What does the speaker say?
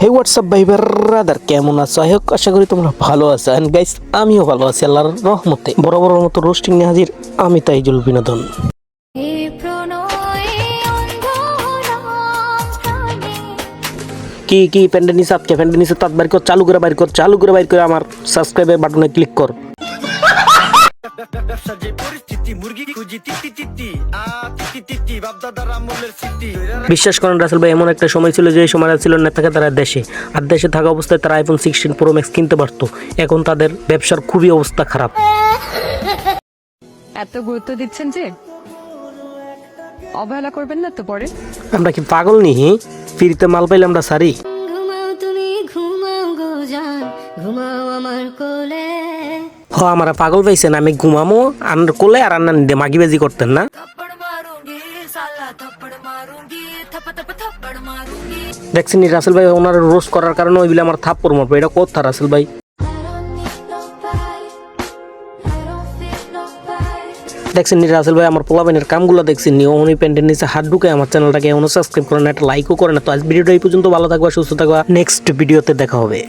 হে WhatsApp ভাই brother, কেমন আছো? আশা করি তোমরা ভালো আছো। এন্ড গাইস, আমিও ভালো আছি আল্লাহর রহমতে। বরাবরের মতো রোস্টিং নিয়ে হাজির আমি তাইজুল বিনোদন। কি প্যান্ডেল নিচে আটকে, প্যান্ডেল নিচে তাত বাইর কর, চালু করে বাইর করে আমার সাবস্ক্রাইবের বাটনে ক্লিক কর। বিশ্বাস করেন রাসেল ভাই, এমন একটা সময় ছিল যে সময় ছিল না থাকে তারা দেশে, আর দেশে থাকা অবস্থায় তারা আইফোন 16 প্রো ম্যাক্স কিনতে পারতো। এখন তাদের ব্যবসার খুবই অবস্থা খারাপ। এত গুরুত্ব দিচ্ছেন যে অবহেলা করবেন না তো পরে। আমরা কি পাগল নি? ফ্রিতে মাল পাইলে আমরা সারি। আমার পাগল পাইছেন, আমি ঘুমামো আর কোলে আর রান্না নিতে মাগিবাজি করতেন না। দেখছেন রাসেল ভাই, ওনার রোস্ট করার কারণে ওই বিলে আমার থাপ্পড় মারবো। এটা কথা রাসেল ভাই। দেখছেন রাসেল ভাই, আমার পোলাপাইনের কামগুলো দেখছেন নি? উনি প্যান্টের নিচে হাত ঢুকে আমার চ্যানেলটাকে এমন সাবস্ক্রাইব করেন, একটা লাইকও করেন। তো আজ ভিডিওটা এই পর্যন্ত। ভালো থাকবা, সুস্থ থাকবা, নেক্সট ভিডিওতে দেখা হবে।